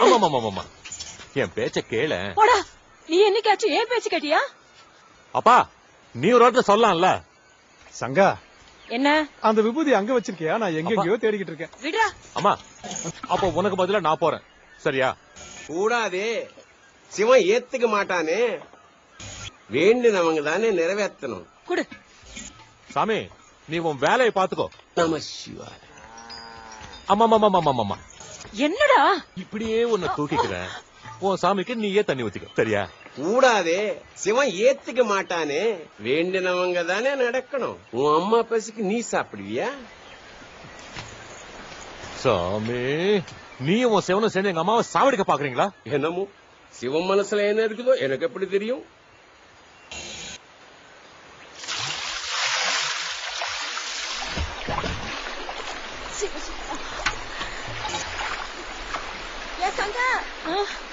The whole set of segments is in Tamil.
ஆமா என் பேச்ச கேள. நீ என்னைக்காச்சும் ஏன் பேச்சு கேட்டியா? அப்பா நீ ஒரு வார்த்தை சொல்லலாம்ல. சங்கா என்ன அந்த விபூதி அங்க வச்சிருக்கியா? நான் எங்கெங்கயோ தேடிக்கிட்டு இருக்கேன். விடுடா. அம்மா அப்போ உனக்கு பதிலா நான் போறேன், சரியா? கூடாதே, சிவன் ஏத்துக்க மாட்டானே. வேண்டினவங்க தானே நிறைவேற்றணும். குடு சாமி, நீ உன் வேலையை பாத்துக்கோ. நம சிவாய. ஆமா என்னடா இப்படியே உன்னை தூக்கிக்கிறேன். உன் சாமிக்கு நீயே தண்ணி ஊத்திக்கோ, சரியா? கூடாதே, சிவன் ஏத்துக்க மாட்டானே. வேண்டினவங்க தானே நடக்கணும். உன் அம்மா பசிக்கு நீ சாப்பிடுவியா? சாமி, நீ உன் சிவனும் சேர்ந்து எங்க அம்மாவை சாவடிக்க பாக்குறீங்களா? என்னமோ சிவன் மனசுல என்ன இருக்குதோ எனக்கு எப்படி தெரியும்?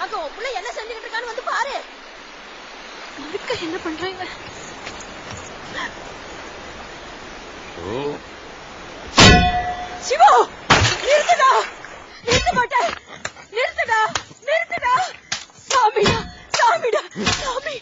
அங்க உன் புள்ள என்ன செஞ்சுக்கிட்டு இருக்கான்னு வந்து பாரு. என்ன பண்றாங்க? சிவா, நிறுத்துடா. நிறுத்த மாட்டேன். நிறுத்துடா. சாமிடா சாமி.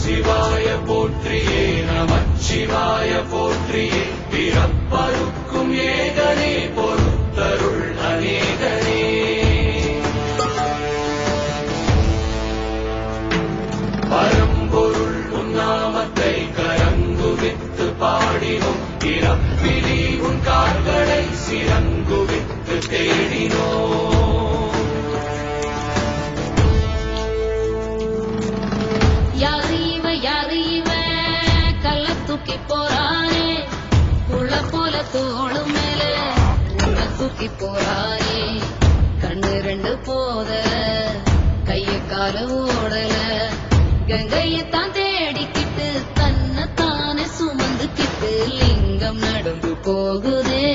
சிவாய போற்றியே, நமச்சிவாய போற்றியே. பிறப்பருக்கும் ஏகனே, பொறுத்தருள் அநேகனே. பரம்பொருள் உன்னாமத்தை கரங்குவித்து பாடினோம். பிறப்பிலி உன் கால்களை சிறங்குவித்து தேடினோம். யாரு இவன் கள்ள தூக்கி போறானே, புள்ள போல தோளு மேல உள்ள தூக்கி போறானே. கண்ணு ரெண்டு போதல, கைய கால ஓடல, கங்கையத்தான் தேடிக்கிட்டு தன்னைத்தானே சுமந்துக்கிட்டு லிங்கம் நடந்து போகுதே.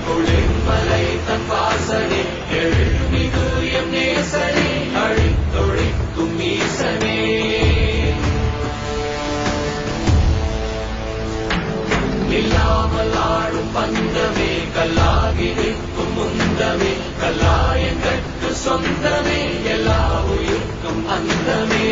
குளிர்மலை தன் வாசனே, எழுமிகு எம் நேசனே, அழித்தொழிக்கும் ஈசனே. இல்லாமல் ஆடும் பந்தமே, கல்லாகி நிற்கும் முந்தமே, கல்லாயங்கட்கு சொந்தமே, எல்லா உயிர்க்கும் அந்தமே.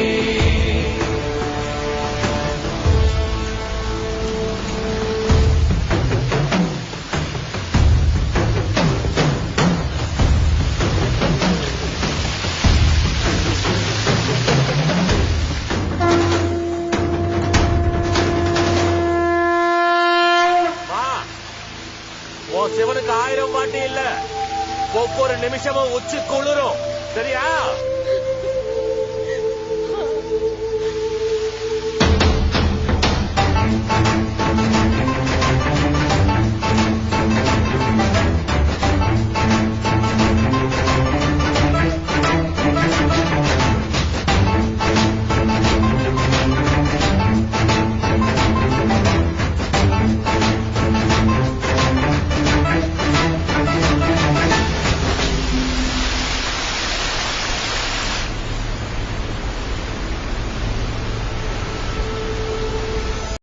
சிவனுக்கு 1000 வாட்டி இல்ல, ஒவ்வொரு நிமிஷமும் உச்சி குளிரும், சரியா?